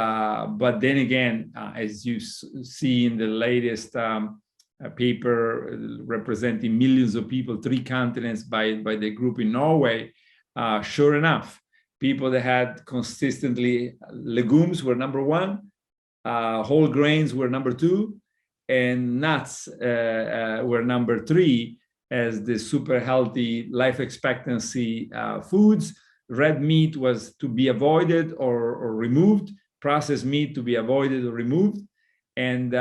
then again, as you see in the latest a paper representing millions of people, 3 continents by the group in Norway, sure enough, people that had consistently legumes were number 1, whole grains were number 2, and nuts were number 3 as the super healthy life expectancy foods. Red meat was to be avoided or removed, processed meat to be avoided or removed. And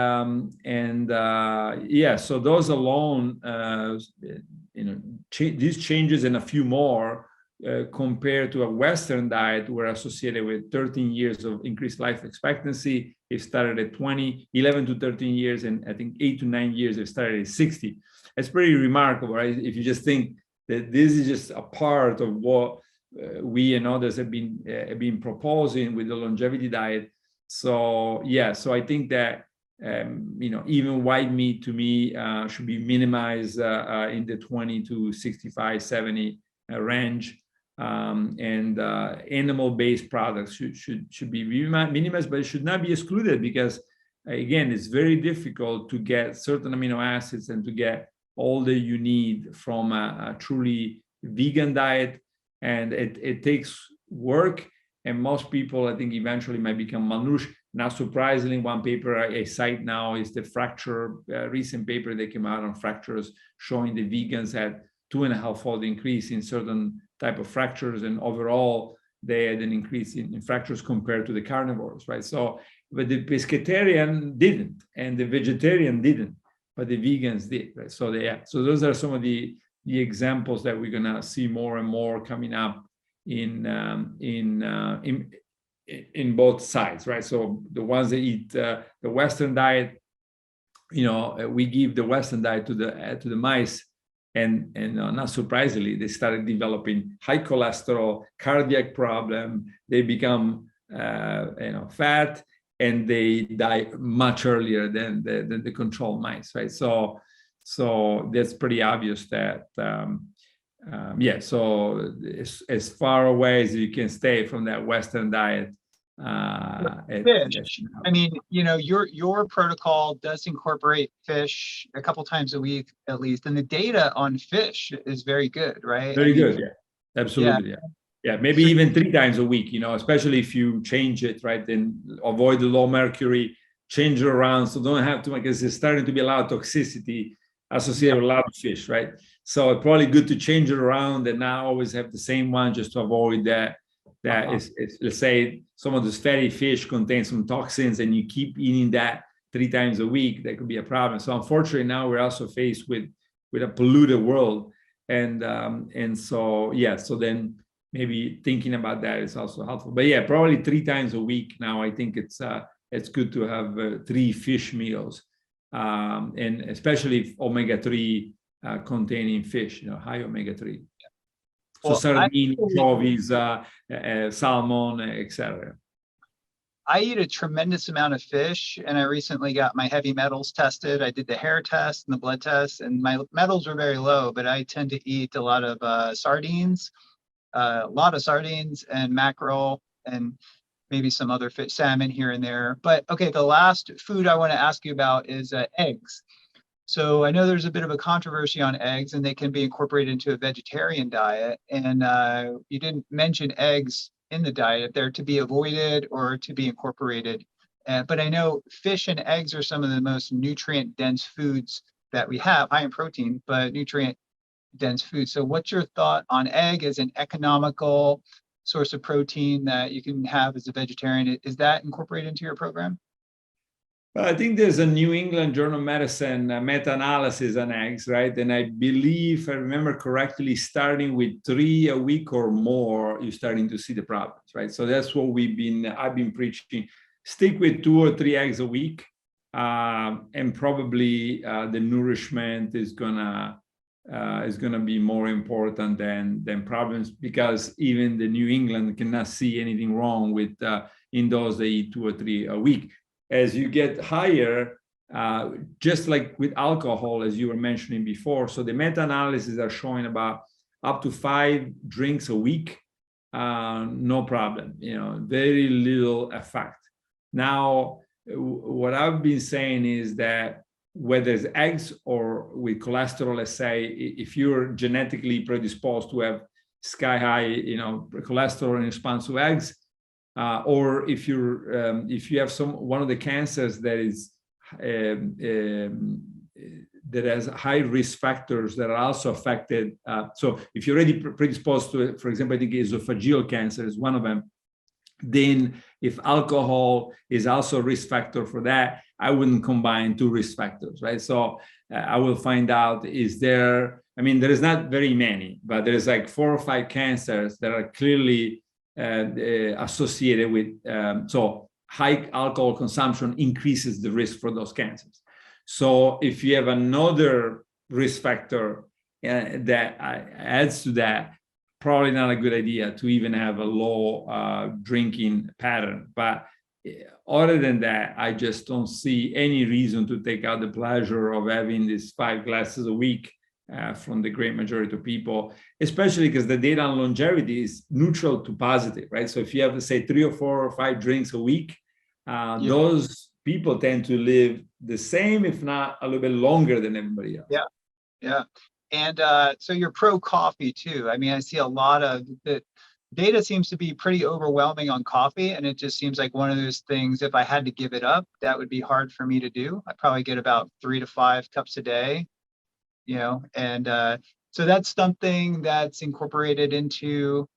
so those alone, these changes and a few more compared to a Western diet were associated with 13 years of increased life expectancy. It started at 11 to 13 years, and I think 8 to 9 years, it started at 60. It's pretty remarkable, right? If you just think that this is just a part of what we and others have been proposing with the longevity diet. So yeah, so I think that even white meat to me should be minimized in the 20 to 65, 70 range, and animal-based products should be minimized, but it should not be excluded, because again, it's very difficult to get certain amino acids and to get all that you need from a truly vegan diet, and it takes work, and most people, I think, eventually might become malnourished. Not surprisingly, one paper I cite now is the fracture, recent paper that came out on fractures, showing the vegans had 2.5-fold increase in certain type of fractures, and overall they had an increase in fractures compared to the carnivores, right? So, but the pescatarian didn't, and the vegetarian didn't, but the vegans did, right? So so those are some of the examples that we're gonna see more and more coming up in both sides, right? So the ones that eat the Western diet, we give the Western diet to the mice, and not surprisingly, they started developing high cholesterol, cardiac problem. They become fat, and they die much earlier than the control mice, right? So that's pretty obvious that so as far away as you can stay from that Western diet. Fish. I mean, your protocol does incorporate fish a couple times a week at least, and the data on fish is very good, right? Very good, yeah, absolutely, yeah. Maybe even 3 times a week, especially if you change it, right? Then avoid the low mercury, change it around, so don't have to, because there's starting to be a lot of toxicity associated with a lot of fish, right? So it's probably good to change it around and not always have the same one, just to avoid that. Is, let's say some of those fatty fish contain some toxins, and you keep eating that 3 times a week, that could be a problem. So unfortunately, now we're also faced with a polluted world, and so so then maybe thinking about that is also helpful. But yeah, probably 3 times a week now. I think it's good to have 3 fish meals, and especially omega-3 containing fish, high omega-3. So sardine, anchovies, salmon, etc. I eat a tremendous amount of fish, and I recently got my heavy metals tested. I did the hair test and the blood test, and my metals were very low, but I tend to eat a lot of sardines and mackerel, and maybe some other fish, salmon here and there. But okay, the last food I want to ask you about is eggs. So I know there's a bit of a controversy on eggs, and they can be incorporated into a vegetarian diet. And you didn't mention eggs in the diet. They're to be avoided or to be incorporated. But I know fish and eggs are some of the most nutrient-dense foods that we have, high in protein, but nutrient-dense foods. So what's your thought on egg as an economical source of protein that you can have as a vegetarian? Is that incorporated into your program? I think there's a New England Journal of Medicine meta-analysis on eggs, right? And I believe, if I remember correctly, starting with 3 a week or more, you're starting to see the problems, right? So that's what I've been preaching. Stick with 2 or 3 eggs a week, and probably the nourishment is gonna be more important than problems, because even the New England cannot see anything wrong with in those they eat 2 or 3 a week. As you get higher, just like with alcohol, as you were mentioning before, so the meta-analyses are showing about up to 5 drinks a week, no problem, very little effect. Now, what I've been saying is that whether it's eggs or with cholesterol, let's say, if you're genetically predisposed to have sky high, cholesterol in response to eggs, or if you have one of the cancers that is that has high risk factors that are also affected. So if you're already predisposed to it, for example, I think esophageal cancer is one of them. Then if alcohol is also a risk factor for that, I wouldn't combine 2 risk factors, right? So I will find out, there is not very many, but there's like 4 or 5 cancers that are clearly associated with, so high alcohol consumption increases the risk for those cancers. So if you have another risk factor that adds to that, probably not a good idea to even have a low drinking pattern. But other than that, I just don't see any reason to take out the pleasure of having these 5 glasses a week from the great majority of people, especially because the data on longevity is neutral to positive, right? So if you have to say 3 or 4 or 5 drinks a week, those people tend to live the same, if not a little bit longer than everybody else. Yeah. And so you're pro coffee too. I mean, I see a lot of the data seems to be pretty overwhelming on coffee. And it just seems like one of those things, if I had to give it up, that would be hard for me to do. I probably get about 3 to 5 cups a day, and so that's something that's incorporated into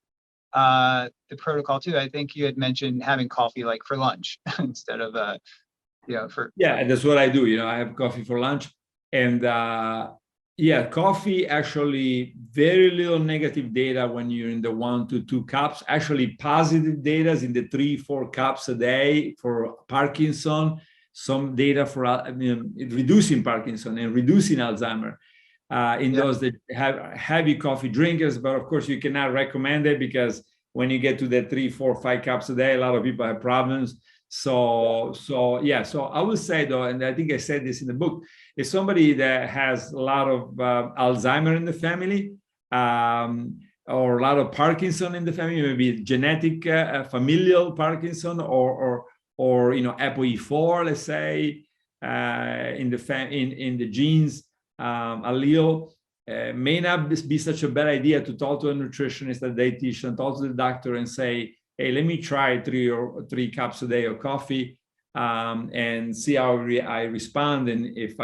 the protocol too. I think you had mentioned having coffee like for lunch instead of that's what I do. I have coffee for lunch, and coffee actually very little negative data when you're in the 1 to 2 cups. Actually, positive data is in the 3-4 cups a day for Parkinson. Some data for reducing Parkinson and reducing Alzheimer. Those that have heavy coffee drinkers, but of course you cannot recommend it because when you get to the 3, 4, 5 cups a day, a lot of people have problems. So I would say though, and I think I said this in the book, if somebody that has a lot of Alzheimer in the family, or a lot of Parkinson in the family, maybe genetic familial Parkinson, or ApoE4, let's say, in the genes allele, may not be such a bad idea to talk to a nutritionist, a dietitian, talk to the doctor and say, hey, let me try 3 cups a day of coffee and see how I respond. And if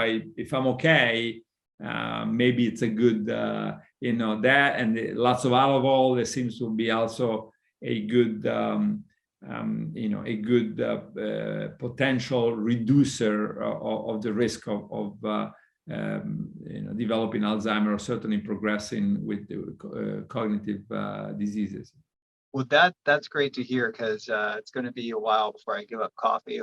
I'm okay, maybe it's a good, that, and lots of olive oil. There seems to be also a good, potential reducer of the risk of developing Alzheimer or certainly progressing with cognitive diseases. Well, that's great to hear, because it's going to be a while before I give up coffee.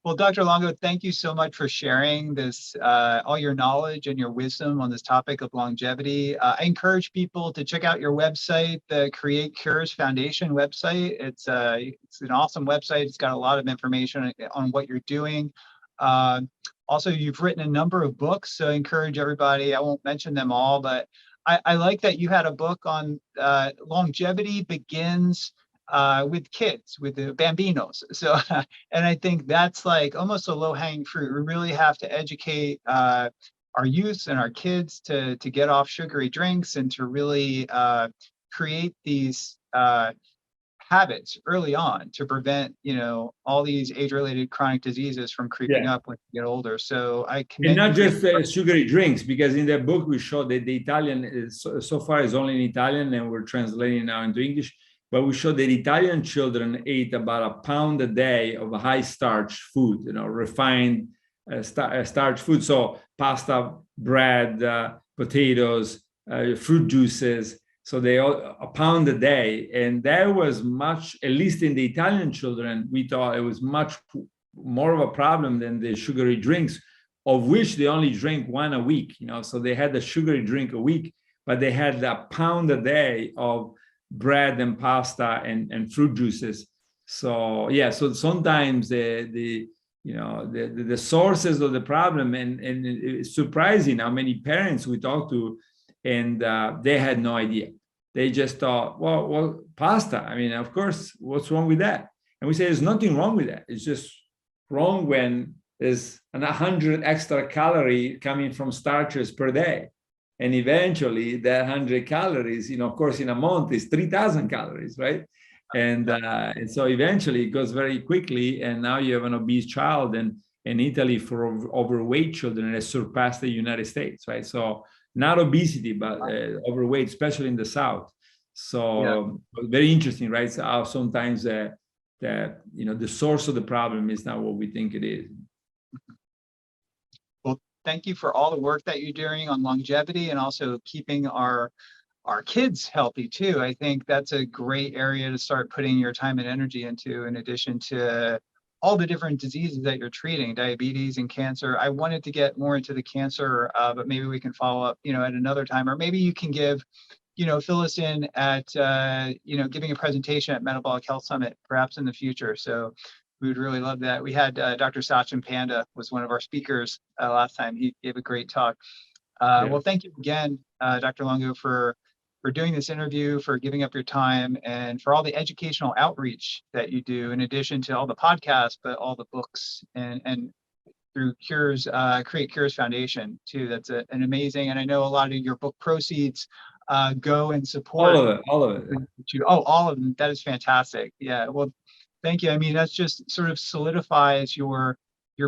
Well, Dr. Longo, thank you so much for sharing this, all your knowledge and your wisdom on this topic of longevity. I encourage people to check out your website, the Create Cures Foundation website. It's an awesome website. It's got a lot of information on what you're doing. Also, you've written a number of books, so I encourage everybody. I won't mention them all, but I like that you had a book on longevity begins with kids, with the bambinos. So, and I think that's like almost a low-hanging fruit. We really have to educate our youth and our kids to get off sugary drinks and to really create these habits early on to prevent, all these age-related chronic diseases from creeping up when you get older. So I commend and not just sugary drinks, because in the book we show that the Italian is, so far is only in Italian, and we're translating now into English. But we show that Italian children ate about a pound a day of high starch food, refined starch food. So pasta, bread, potatoes, fruit juices. So they a pound a day, and that was much, at least in the Italian children, we thought it was much more of a problem than the sugary drinks, of which they only drank 1 a week. So they had a sugary drink a week, but they had a pound a day of bread and pasta and fruit juices. So so sometimes the sources of the problem, and it's surprising how many parents we talk to, and they had no idea. They just thought, well, pasta. I mean, of course, what's wrong with that? And we say there's nothing wrong with that. It's just wrong when there's 100 extra calories coming from starches per day. And eventually that 100 calories, of course, in a month is 3,000 calories, right? And so eventually it goes very quickly. And now you have an obese child, and in Italy for overweight children, it has surpassed the United States, right? So not obesity, but overweight, especially in the South. So very interesting, right? So how sometimes the source of the problem is not what we think it is. Well, thank you for all the work that you're doing on longevity and also keeping our kids healthy too. I think that's a great area to start putting your time and energy into, in addition to all the different diseases that you're treating, diabetes and cancer. I wanted to get more into the cancer, but maybe we can follow up, at another time, or maybe you can give, fill us in at, giving a presentation at Metabolic Health Summit, perhaps in the future. So We would really love that. We had Dr. Sachin Panda was one of our speakers last time. He gave a great talk. Well, thank you again, Dr. Longo, for doing this interview, for giving up your time, and for all the educational outreach that you do, in addition to all the podcasts, but all the books and through Cures, Create Cures Foundation too. That's an amazing, and I know a lot of your book proceeds go and support. All of it. Oh, all of them. That is fantastic. Yeah. Well, thank you. I mean, that's just sort of solidifies your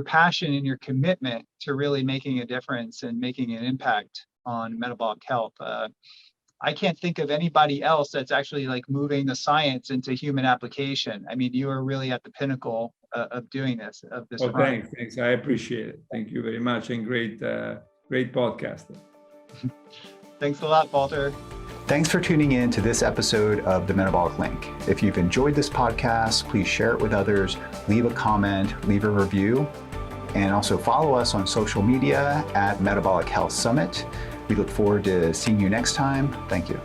passion and your commitment to really making a difference and making an impact on metabolic health. I can't think of anybody else that's actually like moving the science into human application. I mean, you are really at the pinnacle of doing this, of this. Oh, thanks. I appreciate it. Thank you very much, and great podcast. Thanks a lot, Valter. Thanks for tuning in to this episode of the Metabolic Link. If you've enjoyed this podcast, please share it with others, leave a comment, leave a review, and also follow us on social media at Metabolic Health Summit. We look forward to seeing you next time. Thank you.